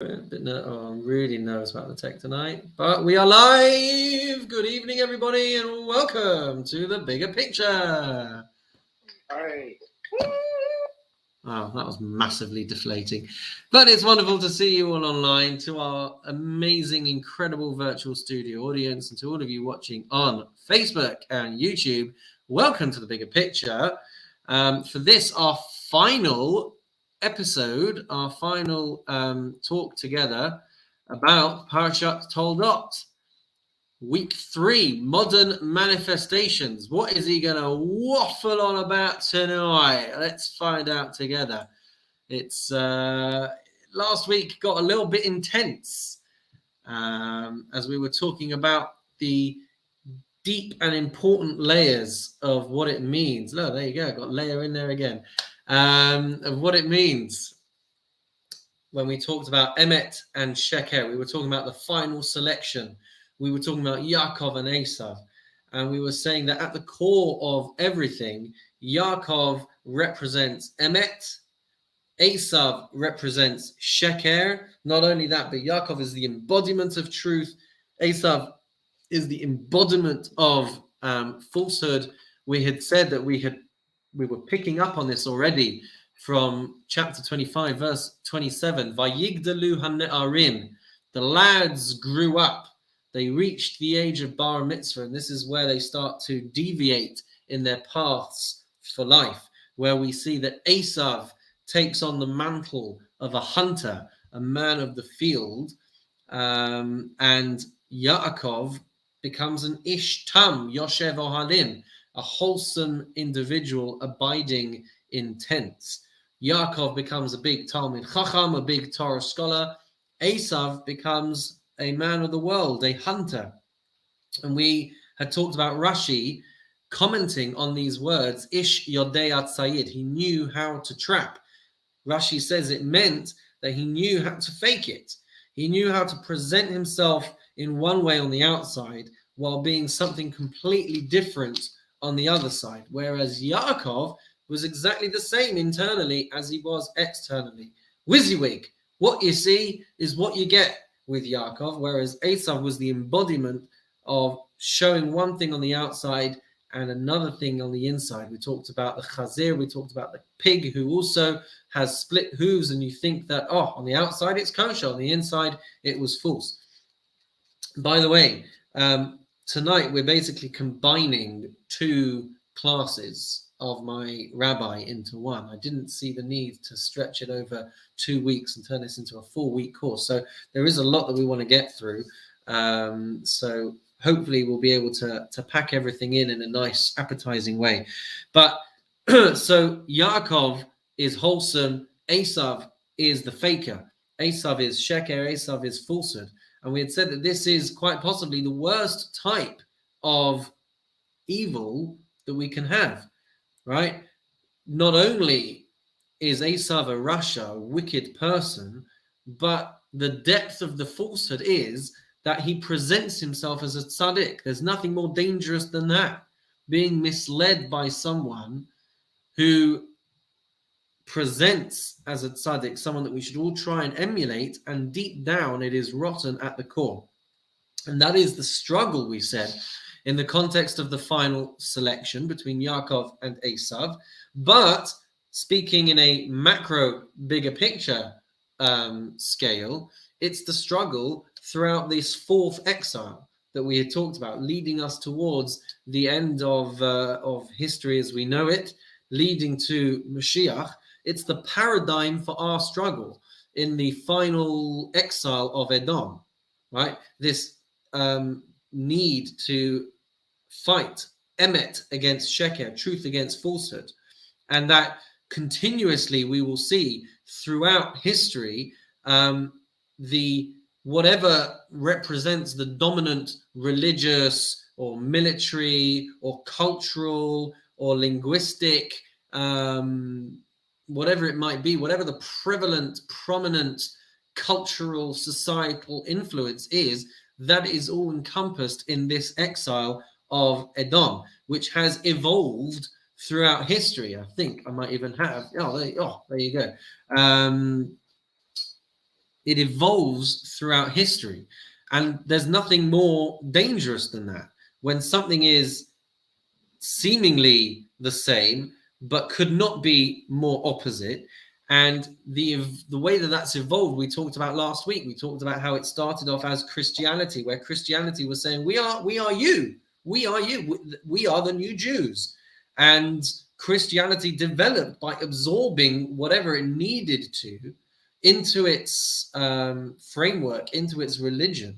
I'm really nervous about the tech tonight, but we are live. Good evening, everybody, and welcome to the bigger picture. Hi. Oh, that was massively deflating. But it's wonderful to see you all online, to our amazing, incredible virtual studio audience, and to all of you watching on Facebook and YouTube. Welcome to the bigger picture. For this, our final episode, our final talk together about Parashat Toldot. Week 3, modern manifestations. What is he going to waffle on about tonight? Let's find out together. It's last week got a little bit intense as we were talking about the deep and important layers of what it means. Oh, there you go. Got layer in there again. Of what it means. When we talked about Emet and Sheker, we were talking about the final selection. We were talking about Yaakov and Esav. And we were saying that at the core of everything, Yaakov represents Emet, Esav represents Sheker. Not only that, but Yaakov is the embodiment of truth. Esav is the embodiment of falsehood. We had said that we were picking up on this already from chapter 25, verse 27. Vayigdalu hane'arim. The lads grew up. They reached the age of bar mitzvah, and this is where they start to deviate in their paths for life, where we see that Esav takes on the mantle of a hunter, a man of the field, and Yaakov becomes an ish tam, Yoshev Ohalim, a wholesome individual abiding in tents. Yaakov becomes a big Talmid Chacham, a big Torah scholar. Esav becomes a man of the world, a hunter. And we had talked about Rashi commenting on these words, Ish Yodei Atzayid. He knew how to trap. Rashi says it meant that he knew how to fake it. He knew how to present himself in one way on the outside while being something completely different on the other side. Whereas Yaakov was exactly the same internally as he was externally. WYSIWYG, what you see is what you get with Yaakov, whereas Esav was the embodiment of showing one thing on the outside and another thing on the inside. We talked about the chazir, we talked about the pig who also has split hooves, and you think that, oh, on the outside it's kosher, on the inside it was false. By the way, tonight we're basically combining two classes of my rabbi into one. I didn't see the need to stretch it over 2 weeks and turn this into a 4-week course. So there is a lot that we want to get through. So hopefully we'll be able to pack everything in a nice, appetizing way. But so Yaakov is wholesome. Esav is the faker. Esav is sheker. Esav is falsehood. And we had said that this is quite possibly the worst type of evil that we can have, right? Not only is Esav a rasha, a wicked person, but the depth of the falsehood is that he presents himself as a tzaddik. There's nothing more dangerous than that. Being misled by someone who presents as a tzaddik, someone that we should all try and emulate, and deep down it is rotten at the core. And that is the struggle, we said, in the context of the final selection between Yaakov and Esav. But speaking in a macro, bigger picture scale, it's the struggle throughout this fourth exile that we had talked about, leading us towards the end of history as we know it, leading to Mashiach. It's the paradigm for our struggle in the final exile of Edom, right? This need to fight emet against sheker, truth against falsehood, and that continuously we will see throughout history the whatever represents the dominant religious or military or cultural or linguistic whatever it might be, whatever the prevalent, prominent cultural, societal influence is, that is all encompassed in this exile of Edom, which has evolved throughout history. I think I might even have, there you go. it evolves throughout history. And there's nothing more dangerous than that. When something is seemingly the same, but could not be more opposite. And the way that that's evolved, we talked about last week. We talked about how it started off as Christianity, where Christianity was saying, we are you, we are the new Jews. And Christianity developed by absorbing whatever it needed to into its framework, into its religion.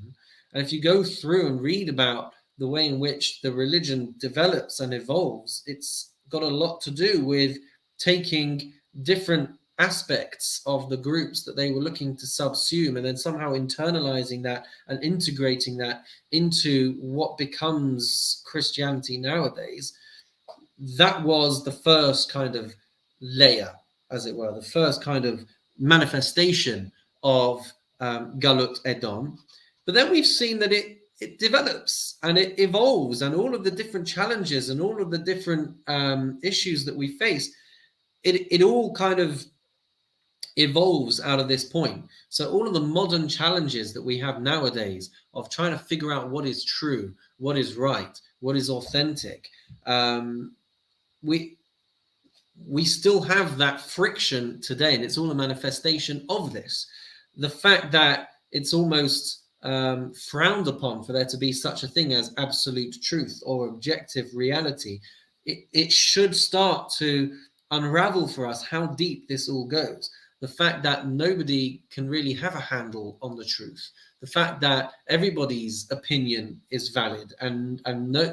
And if you go through and read about the way in which the religion develops and evolves, it's got a lot to do with taking different aspects of the groups that they were looking to subsume and then somehow internalizing that and integrating that into what becomes Christianity nowadays. That was the first kind of layer, as it were, the first kind of manifestation of Galut Edom. But then we've seen that it develops and it evolves, and all of the different challenges and all of the different issues that we face, it all kind of evolves out of this point. So all of the modern challenges that we have nowadays of trying to figure out what is true, what is right, what is authentic, we still have that friction today, and it's all a manifestation of this. The fact that it's almost frowned upon for there to be such a thing as absolute truth or objective reality, it should start to unravel for us how deep this all goes. The fact that nobody can really have a handle on the truth, the fact that everybody's opinion is valid and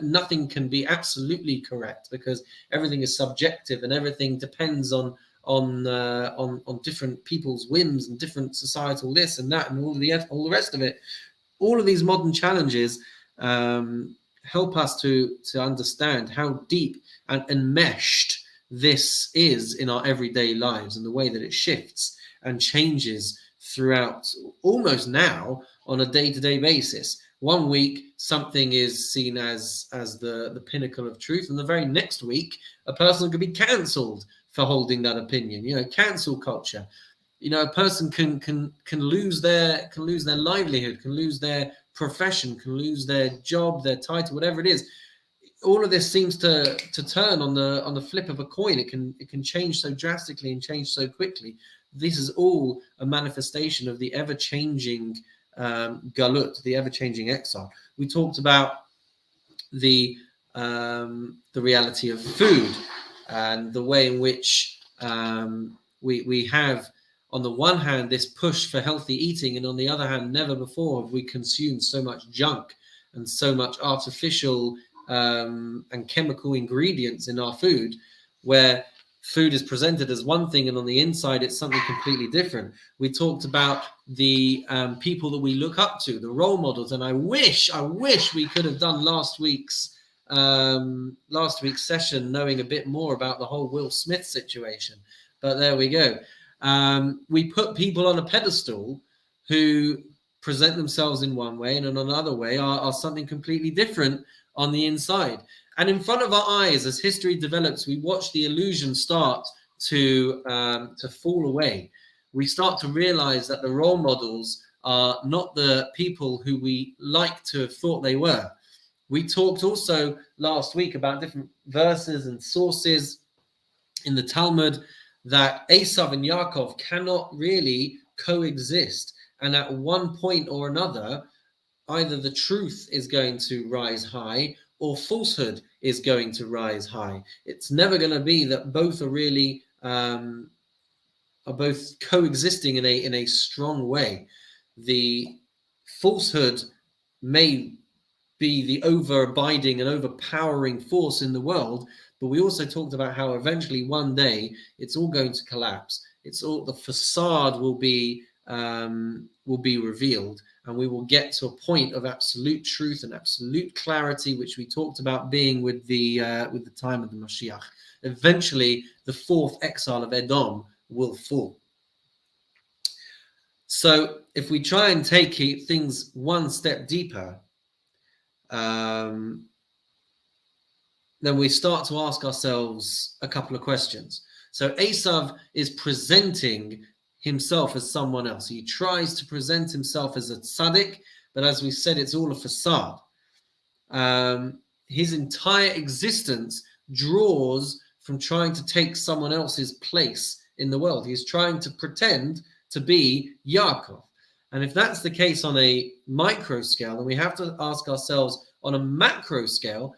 nothing can be absolutely correct because everything is subjective and everything depends on different people's whims and different societal this and that and all the rest of it. All of these modern challenges help us to understand how deep and enmeshed this is in our everyday lives and the way that it shifts and changes throughout almost now on a day-to-day basis. One week something is seen as the pinnacle of truth, and the very next week a person could be cancelled for holding that opinion. Cancel culture. A person can lose their livelihood, can lose their profession, can lose their job, their title, whatever it is. All of this seems to turn on the flip of a coin. It can change so drastically and change so quickly. This is all a manifestation of the ever-changing galut, the ever-changing exile. We talked about the reality of food and the way in which we have, on the one hand, this push for healthy eating, and on the other hand, never before have we consumed so much junk and so much artificial and chemical ingredients in our food, where food is presented as one thing and on the inside it's something completely different. We talked about the people that we look up to, the role models, and I wish we could have done last week's session knowing a bit more about the whole Will Smith situation, but there we go. We put people on a pedestal who present themselves in one way and in another way are something completely different on the inside. And in front of our eyes, as history develops, we watch the illusion start to fall away. We start to realize that the role models are not the people who we like to have thought they were. We talked also last week about different verses and sources in the Talmud that Esav and Yaakov cannot really coexist. And at one point or another, either the truth is going to rise high or falsehood is going to rise high. It's never going to be that both are really are both coexisting in a strong way. The falsehood may be the over-abiding and overpowering force in the world, but we also talked about how eventually one day it's all going to collapse. The facade will be revealed, and we will get to a point of absolute truth and absolute clarity, which we talked about being with the time of the Mashiach. Eventually, the fourth exile of Edom will fall. So, if we try and take things one step deeper, then we start to ask ourselves a couple of questions. So, Esav is presenting himself as someone else. He tries to present himself as a tzaddik, but as we said, it's all a facade. His entire existence draws from trying to take someone else's place in the world. He's trying to pretend to be Yaakov. And if that's the case on a micro scale, then we have to ask ourselves on a macro scale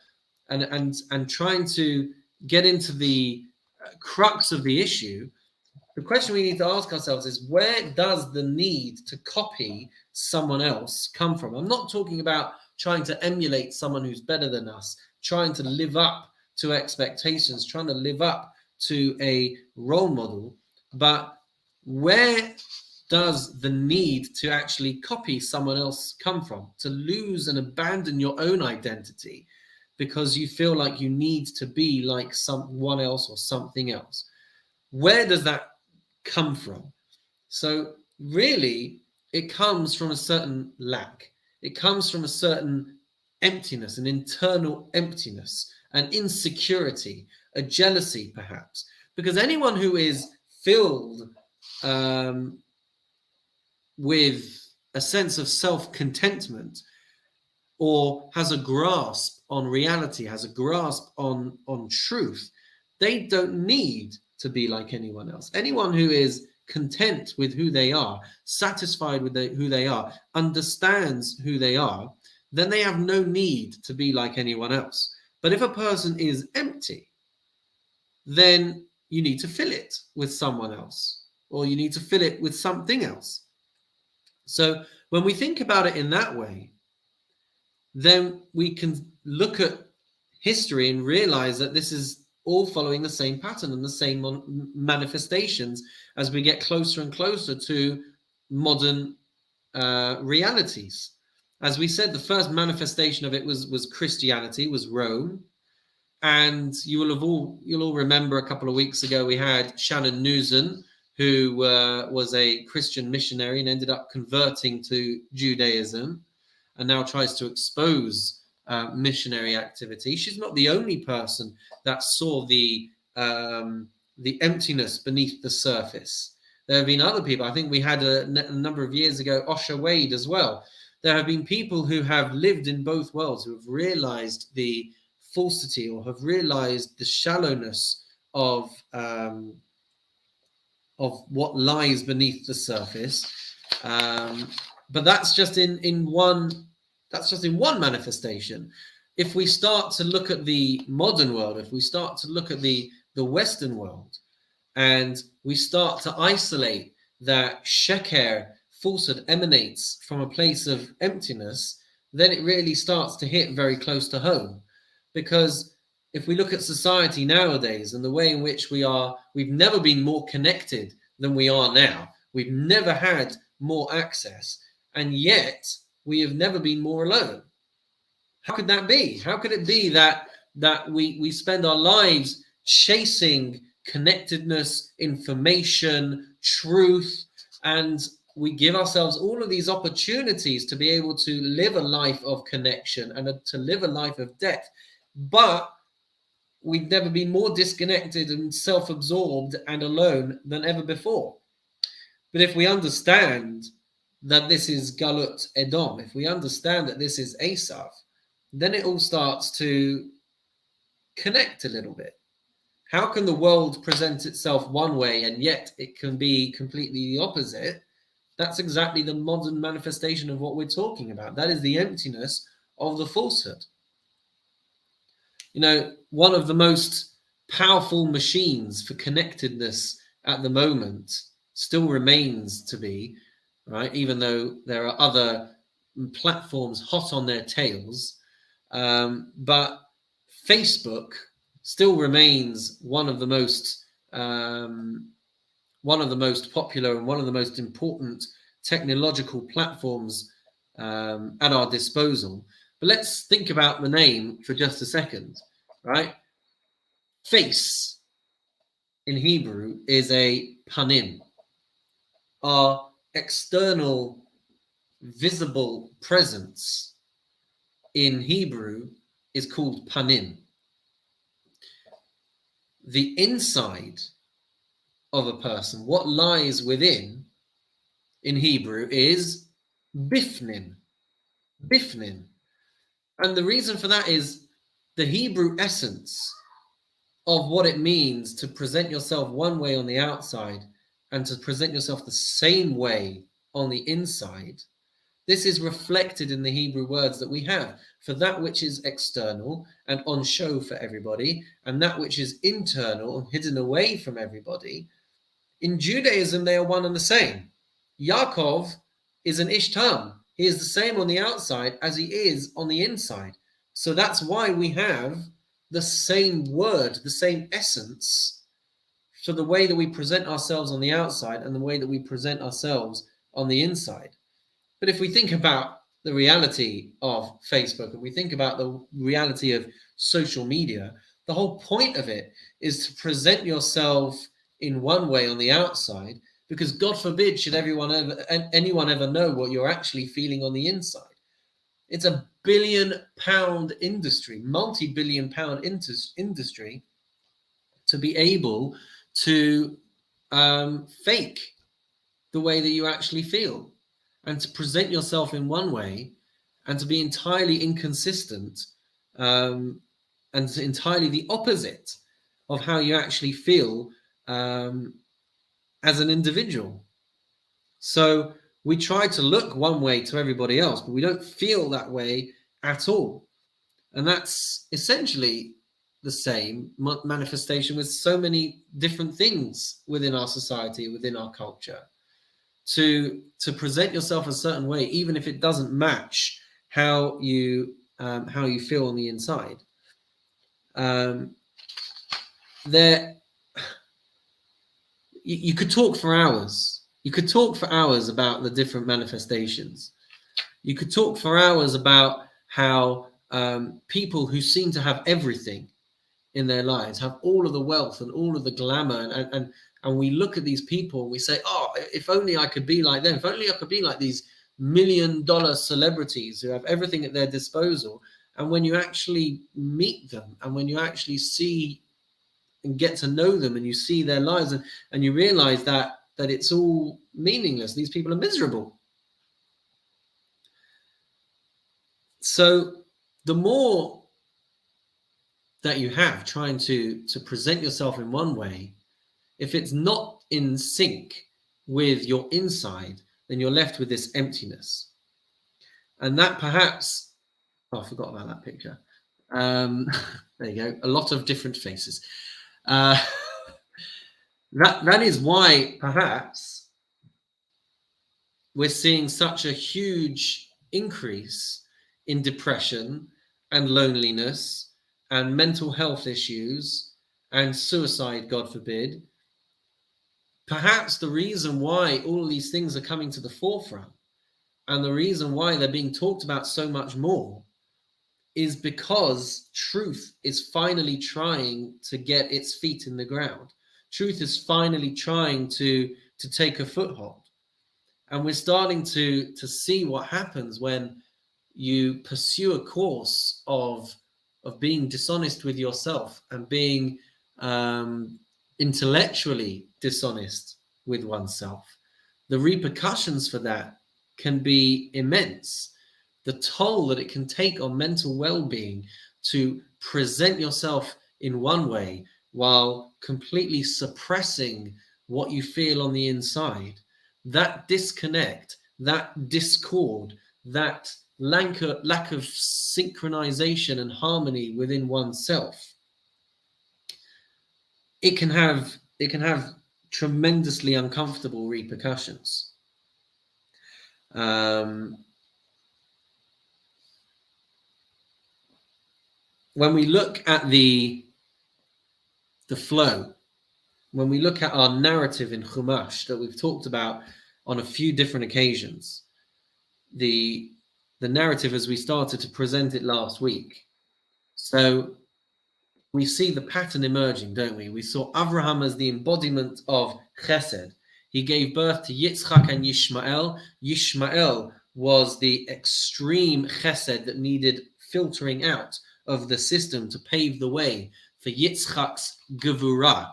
and trying to get into the crux of the issue. The question we need to ask ourselves is, where does the need to copy someone else come from? I'm not talking about trying to emulate someone who's better than us, trying to live up to expectations, trying to live up to a role model, but where does the need to actually copy someone else come from? To lose and abandon your own identity because you feel like you need to be like someone else or something else. Where does that come from? So really, it comes from a certain lack. It comes from a certain emptiness, an internal emptiness, an insecurity, a jealousy perhaps. Because anyone who is filled with a sense of self-contentment or has a grasp on reality, has a grasp on truth, they don't need to be like anyone else. Anyone who is content with who they are, satisfied with who they are, understands who they are, then they have no need to be like anyone else. But if a person is empty, then you need to fill it with someone else, or you need to fill it with something else. So when we think about it in that way, then we can look at history and realize that this is all following the same pattern and the same manifestations as we get closer and closer to modern realities. As we said, the first manifestation of it was Christianity, was Rome. And you'll all remember a couple of weeks ago we had Shannon Newson, who was a Christian missionary and ended up converting to Judaism and now tries to expose missionary activity. She's not the only person that saw the emptiness beneath the surface. There have been other people. I think we had a number of years ago, Osher Wade as well. There have been people who have lived in both worlds, who have realized the falsity or have realized the shallowness of what lies beneath the surface. But that's just in one manifestation. If we start to look at the modern world, if we start to look at the Western world, and we start to isolate that sheker, falsehood, emanates from a place of emptiness, then it really starts to hit very close to home. Because if we look at society nowadays and the way in which we've never been more connected than we are now. We've never had more access, and yet we have never been more alone. How could that be? How could it be that we spend our lives chasing connectedness, information, truth, and we give ourselves all of these opportunities to be able to live a life of connection and to live a life of depth, but we've never been more disconnected and self-absorbed and alone than ever before. But if we understand that this is Galut Edom, if we understand that this is Esav, then it all starts to connect a little bit. How can the world present itself one way and yet it can be completely the opposite? That's exactly the modern manifestation of what we're talking about. That is the emptiness of the falsehood. You know, one of the most powerful machines for connectedness at the moment still remains to be, right, even though there are other platforms hot on their tails, but Facebook still remains one of the most popular and one of the most important technological platforms at our disposal. But let's think about the name for just a second, right? Face in Hebrew is a panim. Our external visible presence in Hebrew is called panim. The inside of a person, what lies within, in Hebrew, is bifnim. Bifnim. And the reason for that is the Hebrew essence of what it means to present yourself one way on the outside and to present yourself the same way on the inside. This is reflected in the Hebrew words that we have for that which is external and on show for everybody, and that which is internal and hidden away from everybody. In Judaism, they are one and the same. Yaakov is an Ish Tam. He is the same on the outside as he is on the inside. So that's why we have the same word, the same essence for the way that we present ourselves on the outside and the way that we present ourselves on the inside. But if we think about the reality of Facebook and we think about the reality of social media, the whole point of it is to present yourself in one way on the outside, because God forbid should anyone ever know what you're actually feeling on the inside. It's a billion-pound industry, multi-billion-pound industry, to be able to fake the way that you actually feel and to present yourself in one way and to be entirely inconsistent and entirely the opposite of how you actually feel as an individual. So we try to look one way to everybody else, but we don't feel that way at all. And that's essentially the same manifestation with so many different things within our society, within our culture. To present yourself a certain way, even if it doesn't match how you feel on the inside. You could talk for hours. You could talk for hours about the different manifestations. You could talk for hours about how people who seem to have everything in their lives, have all of the wealth and all of the glamour, and we look at these people and we say, oh, if only I could be like them, if only I could be like these $1 million celebrities who have everything at their disposal. And when you actually meet them and when you actually see and get to know them and you see their lives and you realize that it's all meaningless, these people are miserable. So the more that you have trying to present yourself in one way, if it's not in sync with your inside, then you're left with this emptiness. And that perhaps, I forgot about that picture. There you go, a lot of different faces. That is why perhaps we're seeing such a huge increase in depression and loneliness and mental health issues and suicide, God forbid. Perhaps the reason why all of these things are coming to the forefront and the reason why they're being talked about so much more is because truth is finally trying to get its feet in the ground. Truth is finally trying to take a foothold. And we're starting to see what happens when you pursue a course of being dishonest with yourself and being intellectually dishonest with oneself. The repercussions for that can be immense. The toll that it can take on mental well-being to present yourself in one way while completely suppressing what you feel on the inside, that disconnect, that discord, that lack of synchronization and harmony within oneself, it can have tremendously uncomfortable repercussions. When we look at the flow, when we look at our narrative in Chumash that we've talked about on a few different occasions, the narrative as we started to present it last week. So we see the pattern emerging, don't we? We saw Abraham as the embodiment of Chesed. He gave birth to Yitzchak and Yishmael. Yishmael was the extreme Chesed that needed filtering out of the system to pave the way for Yitzchak's Gevurah.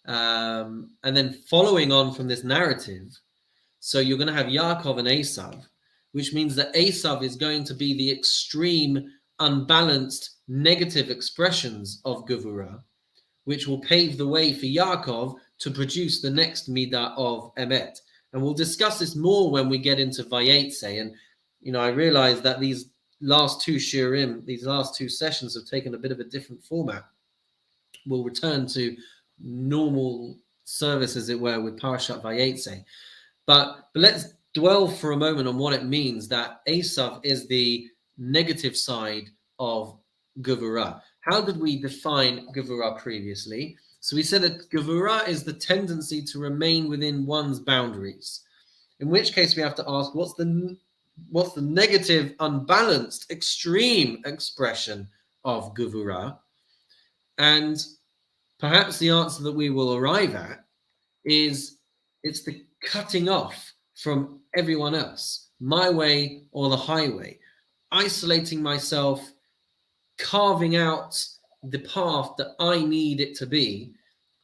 And then following on from this narrative, so you're going to have Yaakov and Esav, which means that Esav is going to be the extreme, unbalanced, negative expressions of Gevurah, which will pave the way for Yaakov to produce the next midah of Emet. And we'll discuss this more when we get into Vayetze. And, I realize that these last two shiurim, these last two sessions have taken a bit of a different format. We'll return to normal service, as it were, with Parashat Vayetze. But let's dwell for a moment on what it means that Esav is the negative side of Gevurah. How did we define Gevurah previously? So we said that Gevurah is the tendency to remain within one's boundaries. In which case we have to ask, what's the negative, unbalanced, extreme expression of Gevurah? And perhaps the answer that we will arrive at is it's the cutting off from everyone else, my way or the highway, isolating myself, carving out the path that I need it to be.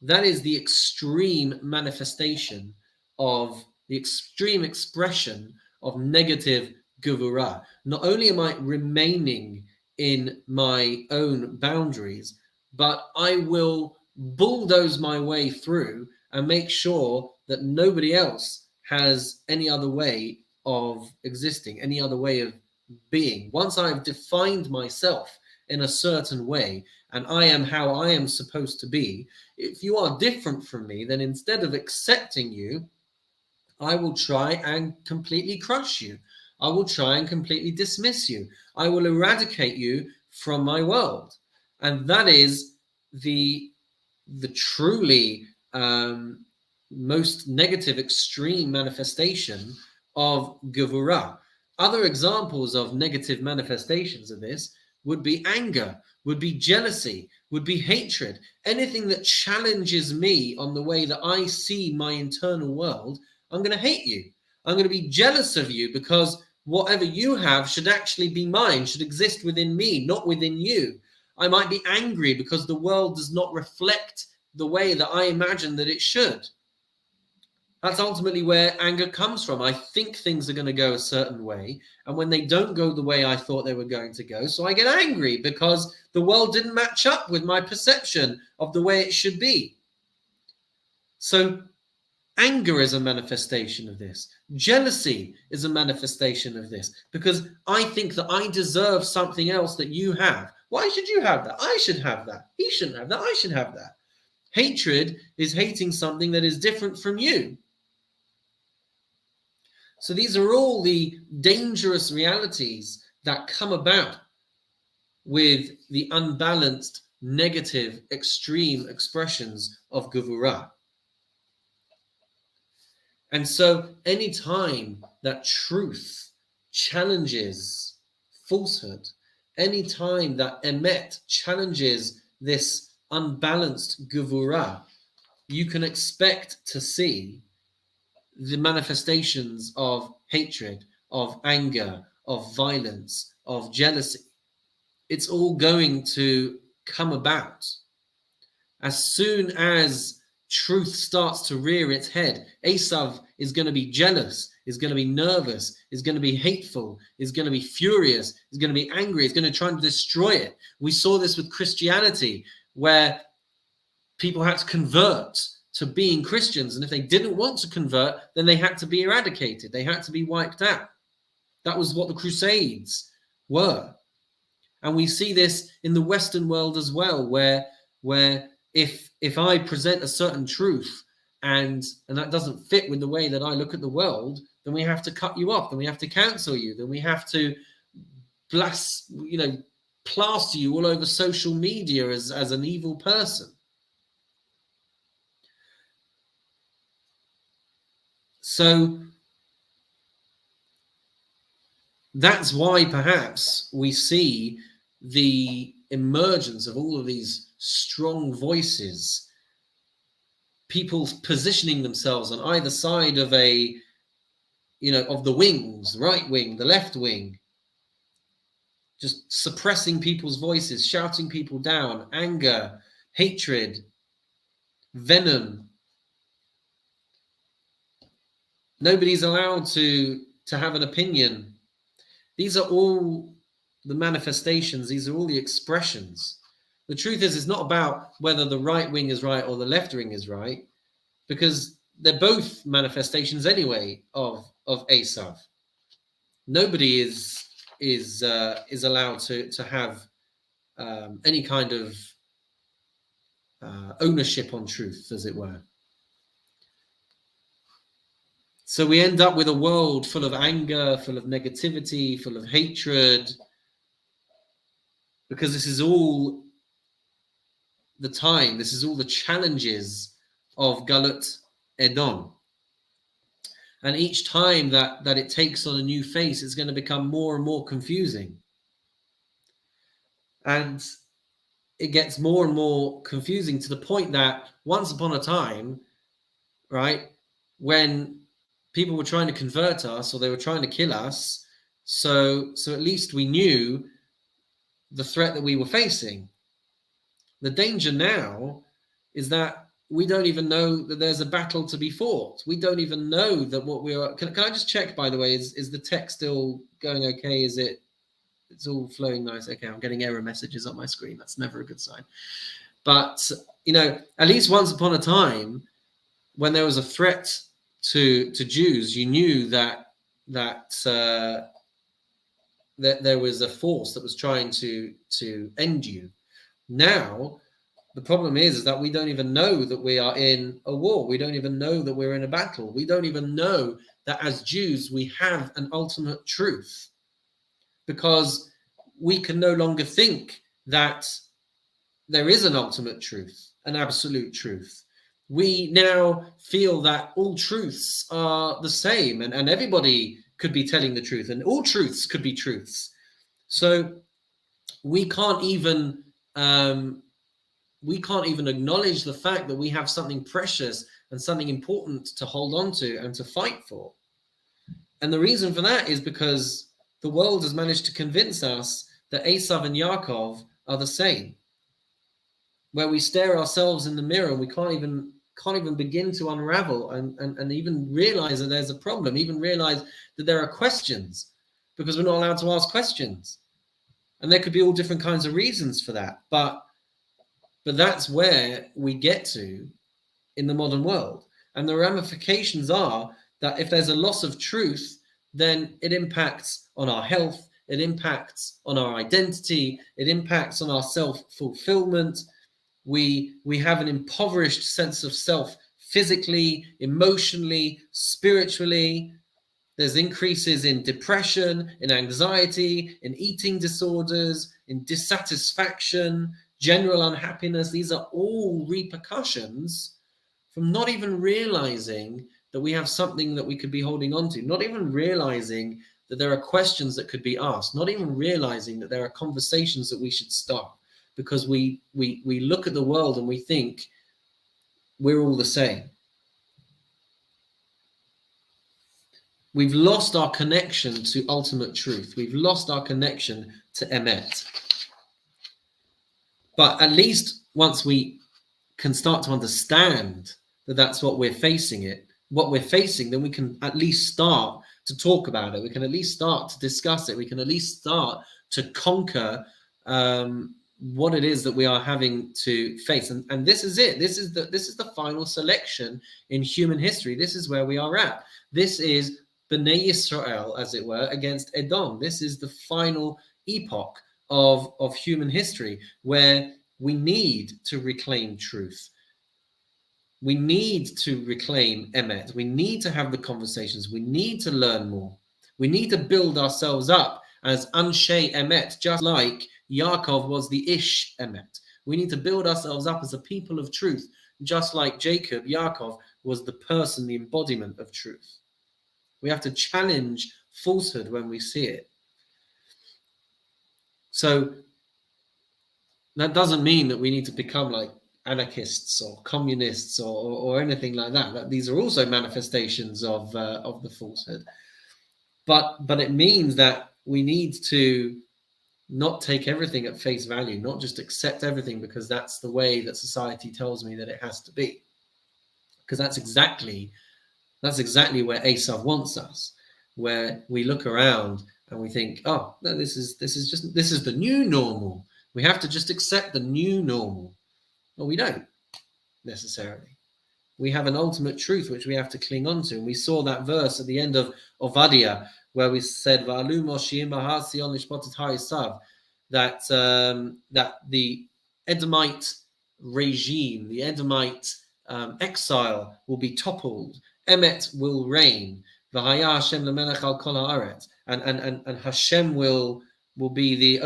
That is the extreme manifestation of the extreme expression of negative Gevurah. Not only am I remaining in my own boundaries, but I will bulldoze my way through and make sure that nobody else has any other way of existing, any other way of being. Once I've defined myself in a certain way and I am how I am supposed to be, if you are different from me, then instead of accepting you, I will try and completely crush you. I will try and completely dismiss you. I will eradicate you from my world. And that is the truly most negative, extreme manifestation of Gevurah. Other examples of negative manifestations of this would be anger, would be jealousy, would be hatred. Anything that challenges me on the way that I see my internal world, I'm going to hate you. I'm going to be jealous of you because whatever you have should actually be mine, should exist within me, not within you. I might be angry because the world does not reflect the way that I imagine that it should. That's ultimately where anger comes from. I think things are going to go a certain way, and when they don't go the way I thought they were going to go, so I get angry because the world didn't match up with my perception of the way it should be. So anger is a manifestation of this. Jealousy is a manifestation of this, because I think that I deserve something else that you have. Why should you have that? I should have that. He shouldn't have that. I should have that. Hatred is hating something that is different from you. So these are all the dangerous realities that come about with the unbalanced, negative, extreme expressions of Gevurah. And so any time that truth challenges falsehood, any time that Emet challenges this unbalanced Gevurah, you can expect to see the manifestations of hatred, of anger, of violence, of jealousy. It's all going to come about. As soon as truth starts to rear its head, Esav is going to be jealous, is going to be nervous, is going to be hateful, is going to be furious, is going to be angry, is going to try and destroy it. We saw this with Christianity, where people had to convert to being Christians, and if they didn't want to convert, then they had to be eradicated. They had to be wiped out. That was what the Crusades were. And we see this in the Western world as well, where if I present a certain truth and that doesn't fit with the way that I look at the world, then we have to cut you off, then we have to cancel you, then we have to plaster you all over social media as an evil person. So that's why perhaps we see the emergence of all of these strong voices, people positioning themselves on either side of of the wings, right wing, the left wing, just suppressing people's voices, shouting people down, anger, hatred. venom. Nobody's allowed to have an opinion. These are all the manifestations. These are all the expressions. The truth is, it's not about whether the right wing is right or the left wing is right, because they're both manifestations anyway of Esav. Nobody is allowed to have any kind of ownership on truth, as it were. So we end up with a world full of anger, full of negativity, full of hatred, because this is all the time, this is all the challenges of Galut Edom. And each time that it takes on a new face, it's going to become more and more confusing. And it gets more and more confusing to the point that once upon a time, right, when people were trying to convert us or they were trying to kill us, so at least we knew the threat that we were facing. The danger now is that we don't even know that there's a battle to be fought. We don't even know that what we are. Can I just check, by the way, is the text still going okay? It's all flowing nice? Okay, I'm getting error messages on my screen. That's never a good sign. But, at least once upon a time, when there was a threat to Jews, you knew that there was a force that was trying to end you. Now, the problem is that we don't even know that we are in a war. We don't even know that we're in a battle. We don't even know that as Jews we have an ultimate truth, because we can no longer think that there is an ultimate truth, an absolute truth. We now feel that all truths are the same, and everybody could be telling the truth, and all truths could be truths. So we can't even acknowledge the fact that we have something precious and something important to hold on to and to fight for. And the reason for that is because the world has managed to convince us that Esav and Yaakov are the same, where we stare ourselves in the mirror and we can't even begin to unravel and even realize that there's a problem, even realize that there are questions, because we're not allowed to ask questions. And there could be all different kinds of reasons for that. But that's where we get to in the modern world. And the ramifications are that if there's a loss of truth, then it impacts on our health, it impacts on our identity, it impacts on our self-fulfillment. We have an impoverished sense of self physically, emotionally, spiritually. There's increases in depression, in anxiety, in eating disorders, in dissatisfaction, general unhappiness. These are all repercussions from not even realizing that we have something that we could be holding on to, not even realizing that there are questions that could be asked, not even realizing that there are conversations that we should start, because we look at the world and we think we're all the same. We've lost our connection to ultimate truth. We've lost our connection to Emet. But at least once we can start to understand that that's what we're facing, then we can at least start to talk about it. We can at least start to discuss it. We can at least start to conquer what it is that we are having to face. And this is it. This is the final selection in human history. This is where we are at. This is Bnei Yisrael, as it were, against Edom. This is the final epoch of human history, where we need to reclaim truth. We need to reclaim Emet. We need to have the conversations. We need to learn more. We need to build ourselves up as Anshe Emet, just like Yaakov was the Ish Emet. We need to build ourselves up as a people of truth, just like Jacob, Yaakov, was the person, the embodiment of truth. We have to challenge falsehood when we see it. So that doesn't mean that we need to become like anarchists or communists or anything like that. These are also manifestations of the falsehood. But it means that we need to not take everything at face value, not just accept everything because that's the way that society tells me that it has to be. Because that's exactly where Esav wants us, where we look around and we think, oh, no, this is the new normal. We have to just accept the new normal. Well, we don't necessarily. We have an ultimate truth which we have to cling on to. And we saw that verse at the end of Ovadia, where we said, that that the Edomite regime, the Edomite exile will be toppled. Emet will reign. And Hashem will be the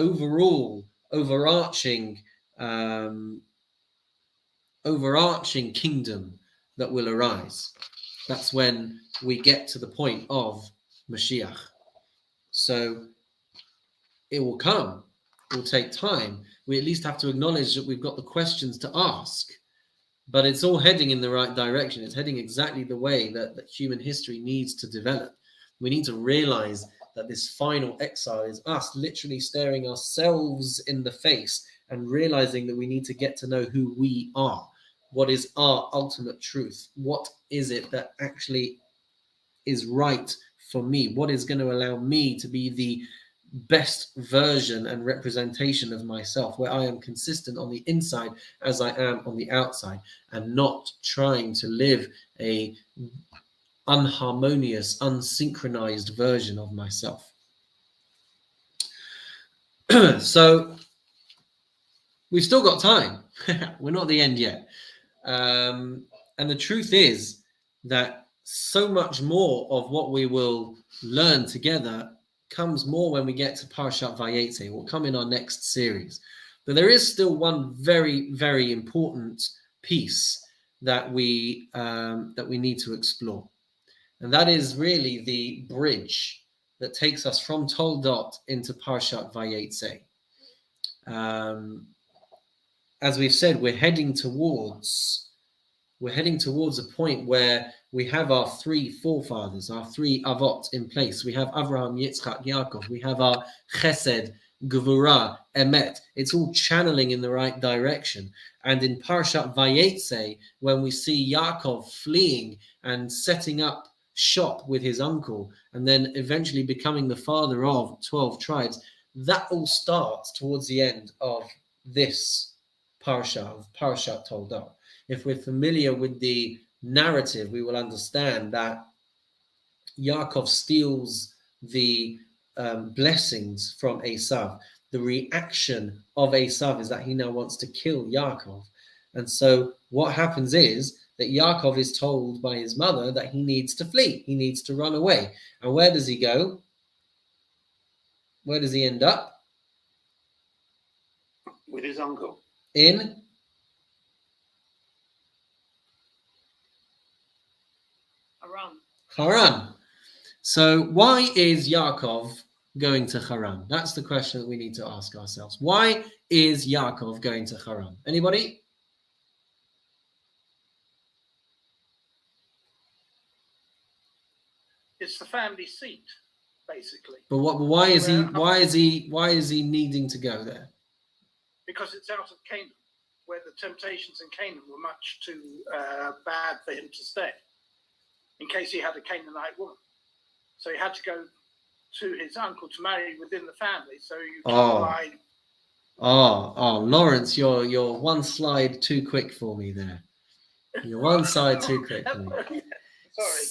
overarching kingdom that will arise. That's when we get to the point of Mashiach. So it will come. It will take time. We at least have to acknowledge that we've got the questions to ask. But it's all heading in the right direction. It's heading exactly the way that human history needs to develop. We need to realize that this final exile is us literally staring ourselves in the face and realizing that we need to get to know who we are. What is our ultimate truth? What is it that actually is right for me? What is going to allow me to be the best version and representation of myself, where I am consistent on the inside as I am on the outside, and not trying to live a unharmonious, unsynchronized version of myself. So we've still got time. We're not at the end yet. And the truth is that so much more of what we will learn together comes more when we get to Parashat Vayetze. Will come in our next series. But there is still one very, very important piece that we need to explore. And that is really the bridge that takes us from Toldot into Parashat Vayetze. As we've said, we're heading towards a point where we have our three forefathers, our three avot in place. We have Avraham, Yitzchak, Yaakov. We have our Chesed, Gevurah, Emet. It's all channeling in the right direction. And in Parashat Vayetze, when we see Yaakov fleeing and setting up shop with his uncle, and then eventually becoming the father of 12 tribes, that all starts towards the end of this Parashat Toldot. If we're familiar with the narrative, we will understand that Yaakov steals the blessings from Esav. The reaction of Esav is that he now wants to kill Yaakov. And so what happens is that Yaakov is told by his mother that he needs to flee. He needs to run away. And where does he go? Where does he end up? With his uncle. In? Haran. So why is Yaakov going to Haran? That's the question that we need to ask ourselves. Why is Yaakov going to Haran? Anybody? It's the family seat, basically. But why is he needing to go there? Because it's out of Canaan, where the temptations in Canaan were much too bad for him to stay, in case he had a Canaanite woman. So he had to go to his uncle to marry within the family. So you can Lawrence, you're one slide too quick for me there. You're one slide too quick for me. Sorry.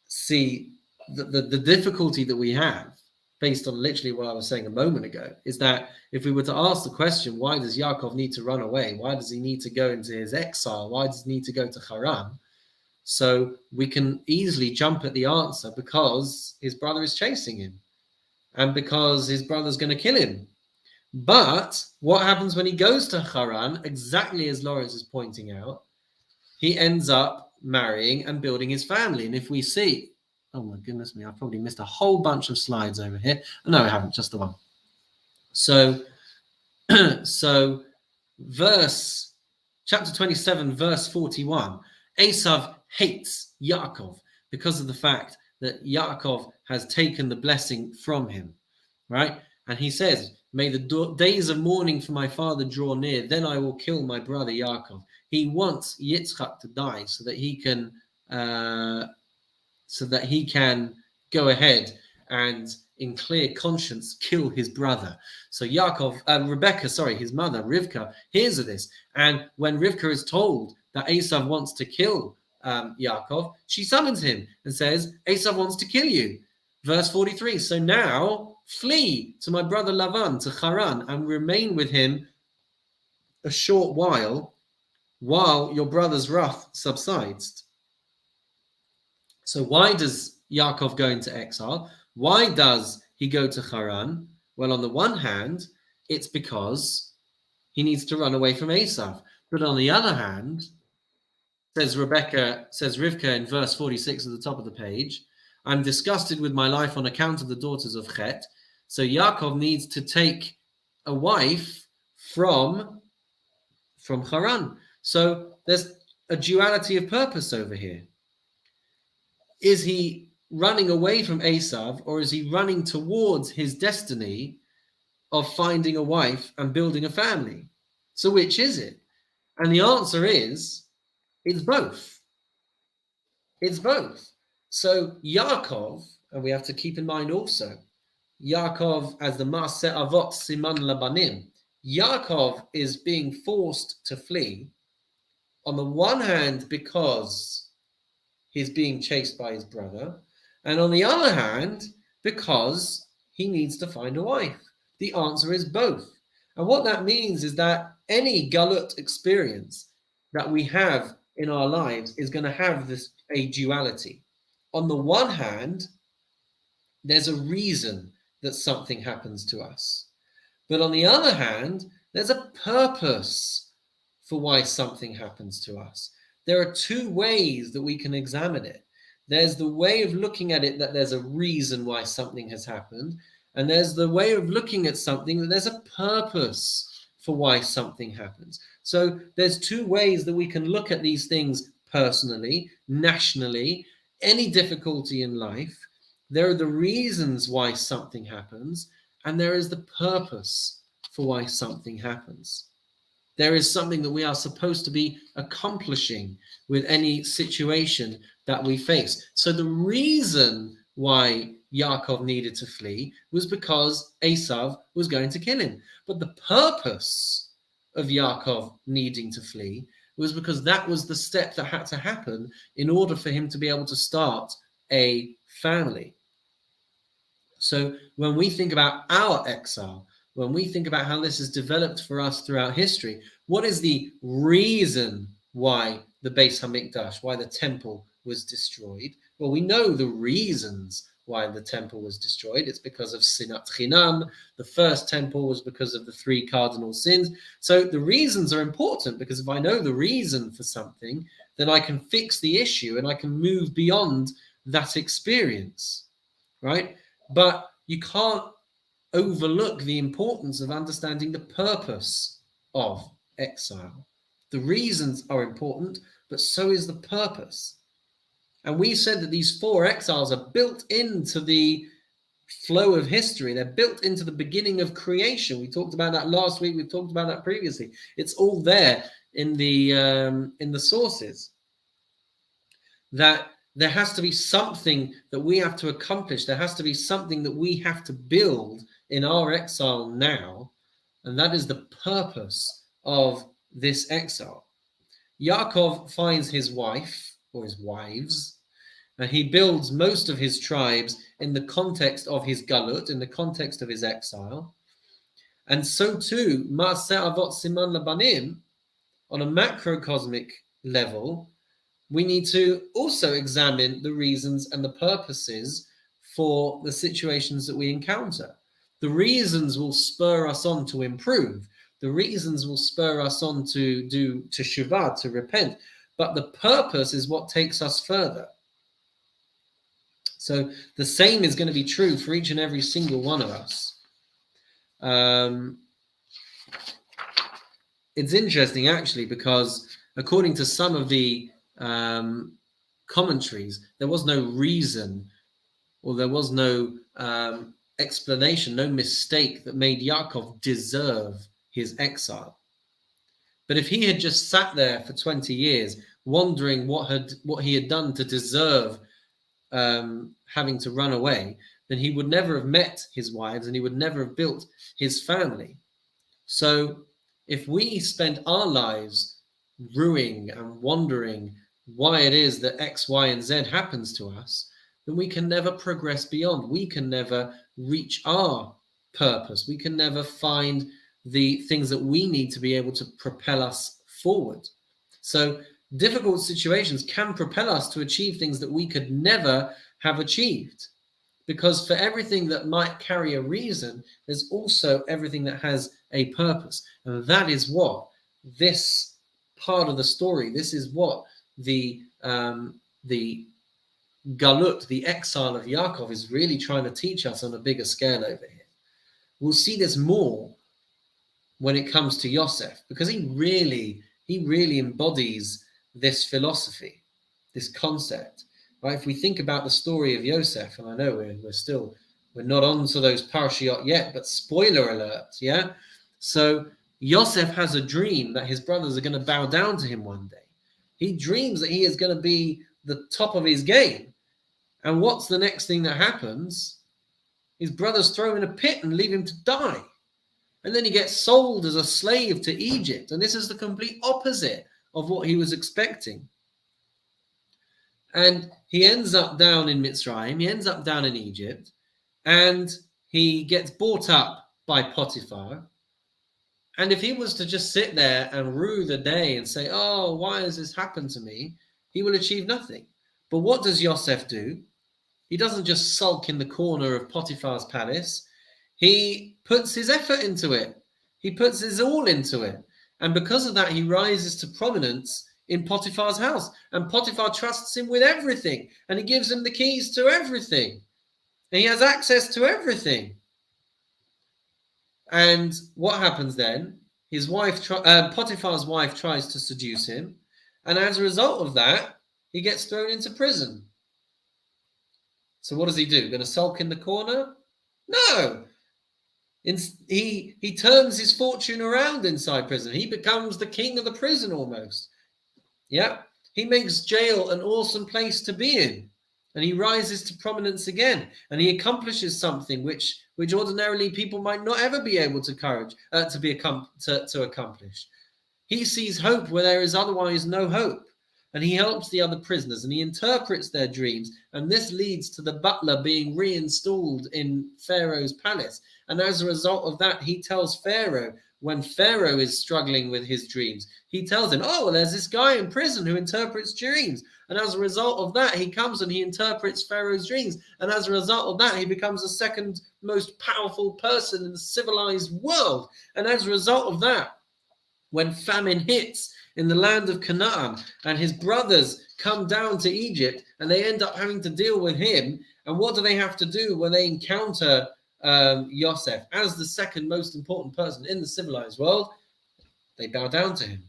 See, the difficulty that we have, based on literally what I was saying a moment ago, is that if we were to ask the question, why does Yaakov need to run away? Why does he need to go into his exile? Why does he need to go to Haran? So we can easily jump at the answer, because his brother is chasing him and because his brother's going to kill him. But what happens when he goes to Haran? Exactly as Lawrence is pointing out, he ends up marrying and building his family. And if we see, oh my goodness me, I've probably missed a whole bunch of slides over here. No, I haven't, just the one. So chapter 27, verse 41, Esav hates Yaakov because of the fact that Yaakov has taken the blessing from him, right? And he says, may the days of mourning for my father draw near, then I will kill my brother Yaakov. He wants Yitzchak to die so that he can go ahead and in clear conscience kill his brother. So his mother, Rivka, hears of this. And when Rivka is told that Esav wants to kill Yaakov, she summons him and says, Esav wants to kill you. Verse 43, so now flee to my brother Lavan, to Haran, and remain with him a short while your brother's wrath subsides. So why does Yaakov go into exile? Why does he go to Haran? Well, on the one hand, it's because he needs to run away from Esav. But on the other hand, says Rivka in verse 46 at the top of the page, I'm disgusted with my life on account of the daughters of Chet. So Yaakov needs to take a wife from Haran. So there's a duality of purpose over here. Is he running away from Esav, or is he running towards his destiny of finding a wife and building a family? So which is it? And the answer is, it's both. It's both. So Yaakov, and we have to keep in mind also, Yaakov as the Maaseh Avot Siman Labanim, Yaakov is being forced to flee, on the one hand because he's being chased by his brother, and on the other hand, because he needs to find a wife. The answer is both. And what that means is that any Galut experience that we have in our lives is going to have a duality. On the one hand, there's a reason that something happens to us. But on the other hand, there's a purpose for why something happens to us. There are two ways that we can examine it. There's the way of looking at it that there's a reason why something has happened, and there's the way of looking at something that there's a purpose for why something happens. So there's two ways that we can look at these things personally, nationally, any difficulty in life. There are the reasons why something happens, and there is the purpose for why something happens. There is something that we are supposed to be accomplishing with any situation that we face. So the reason why Yaakov needed to flee was because Esav was going to kill him. But the purpose of Yaakov needing to flee was because that was the step that had to happen in order for him to be able to start a family. So when we think about our exile, when we think about how this has developed for us throughout history, what is the reason why the Beis HaMikdash, why the temple was destroyed? Well, we know the reasons why the temple was destroyed. It's because of Sinat Chinam. The first temple was because of the three cardinal sins. So the reasons are important, because if I know the reason for something, then I can fix the issue and I can move beyond that experience, right? But you can't overlook the importance of understanding the purpose of exile. The reasons are important, but so is the purpose. And we said that these four exiles are built into the flow of history. They're built into the beginning of creation. We talked about that last week. We've talked about that previously. It's all there in the sources. That there has to be something that we have to accomplish. There has to be something that we have to build in our exile now. And that is the purpose of this exile. Yaakov finds his wife, or his wives, and he builds most of his tribes in the context of his galut, in the context of his exile. And so too, Maaseh Avot Siman Labanim, on a macrocosmic level, we need to also examine the reasons and the purposes for the situations that we encounter. The reasons will spur us on to improve. The reasons will spur us on to teshuvah, to repent. But the purpose is what takes us further. So the same is going to be true for each and every single one of us. It's interesting, actually, because according to some of the commentaries, there was no reason, or there was no explanation, no mistake that made Yaakov deserve his exile. But if he had just sat there for 20 years, wondering what he had done to deserve having to run away, then he would never have met his wives and he would never have built his family. So if we spend our lives ruing and wondering why it is that X, Y, and Z happens to us, then we can never progress beyond. We can never reach our purpose. We can never find the things that we need to be able to propel us forward. So difficult situations can propel us to achieve things that we could never have achieved. Because for everything that might carry a reason, there's also everything that has a purpose. And that is what this part of the story, this is what the Galut, the exile of Yaakov, is really trying to teach us on a bigger scale over here. We'll see this more when it comes to Yosef, because he really embodies this philosophy, this concept. Right? If we think about the story of Yosef, and I know we're not on to those parashiyot yet, but spoiler alert, yeah? So Yosef has a dream that his brothers are going to bow down to him one day. He dreams that he is going to be the top of his game. And what's the next thing that happens? His brothers throw him in a pit and leave him to die. And then he gets sold as a slave to Egypt. And this is the complete opposite of what he was expecting. And he ends up down in Mitzrayim, he ends up down in Egypt, and he gets bought up by Potiphar. And if he was to just sit there and rue the day and say, oh, why has this happened to me? He will achieve nothing. But what does Yosef do? He doesn't just sulk in the corner of Potiphar's palace. He puts his effort into it. He puts his all into it. And because of that, he rises to prominence in Potiphar's house. And Potiphar trusts him with everything. And he gives him the keys to everything. And he has access to everything. And what happens then? His wife, Potiphar's wife, tries to seduce him. And as a result of that, he gets thrown into prison. So what does he do? Going to sulk in the corner? No. He turns his fortune around inside prison. He becomes the king of the prison almost. Yeah. He makes jail an awesome place to be in. And he rises to prominence again. And he accomplishes something which ordinarily people might not ever be able to accomplish. He sees hope where there is otherwise no hope. And he helps the other prisoners and he interprets their dreams. And this leads to the butler being reinstalled in Pharaoh's palace. And as a result of that, he tells Pharaoh, when Pharaoh is struggling with his dreams, he tells him, oh, well, there's this guy in prison who interprets dreams. And as a result of that, he comes and he interprets Pharaoh's dreams. And as a result of that, he becomes the second most powerful person in the civilized world. And as a result of that, when famine hits in the land of Canaan and his brothers come down to Egypt and they end up having to deal with him, and what do they have to do when they encounter Yosef as the second most important person in the civilized world? They bow down to him.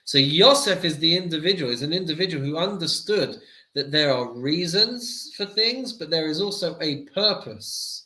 So Yosef is an individual who understood that there are reasons for things, but there is also a purpose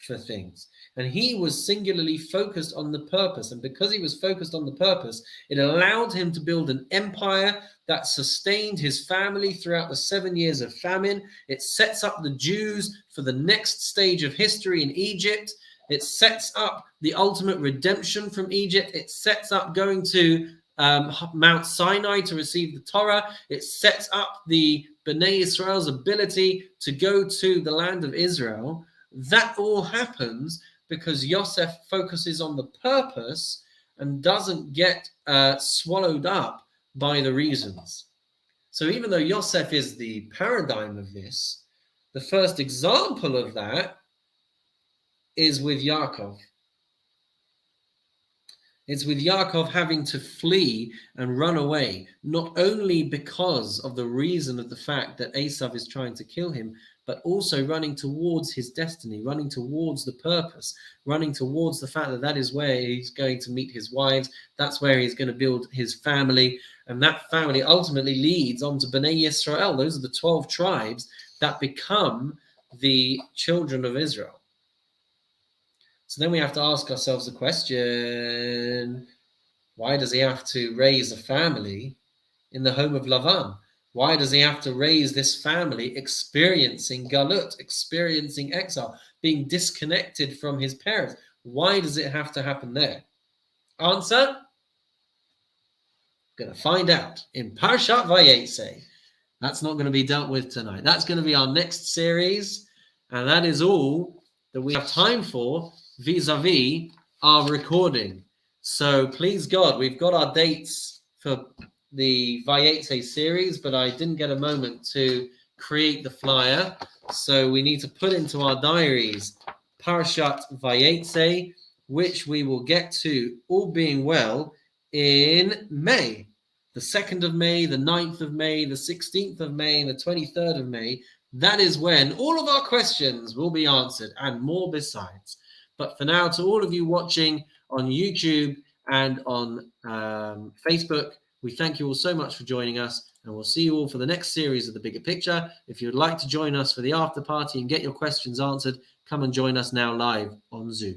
for things. And he was singularly focused on the purpose. And because he was focused on the purpose, it allowed him to build an empire that sustained his family throughout the 7 years of famine. It sets up the Jews for the next stage of history in Egypt. It sets up the ultimate redemption from Egypt. It sets up going to Mount Sinai to receive the Torah. It sets up the Bnei Israel's ability to go to the land of Israel. That all happens because Yosef focuses on the purpose and doesn't get swallowed up by the reasons. So even though Yosef is the paradigm of this, the first example of that is with Yaakov. It's with Yaakov having to flee and run away, not only because of the reason of the fact that Esau is trying to kill him, but also running towards his destiny, running towards the purpose, running towards the fact that that is where he's going to meet his wives, that's where he's going to build his family, and that family ultimately leads on to Bnei Yisrael. Those are the 12 tribes that become the children of Israel. So then we have to ask ourselves the question, why does he have to raise a family in the home of Lavan? Why does he have to raise this family experiencing galut, experiencing exile, being disconnected from his parents? Why does it have to happen there? Answer? Going to find out in Parshat Vayetze. That's not going to be dealt with tonight. That's going to be our next series. And that is all that we have time for vis-a-vis our recording. So please God, we've got our dates for the Vayetze series, but I didn't get a moment to create the flyer. So we need to put into our diaries Parshat Vayetze, which we will get to, all being well, in May. The 2nd of May, the 9th of May, the 16th of May, and the 23rd of May. That is when all of our questions will be answered and more besides. But for now, to all of you watching on YouTube and on Facebook, we thank you all so much for joining us, and we'll see you all for the next series of The Bigger Picture. If you'd like to join us for the after party and get your questions answered, come and join us now live on Zoom.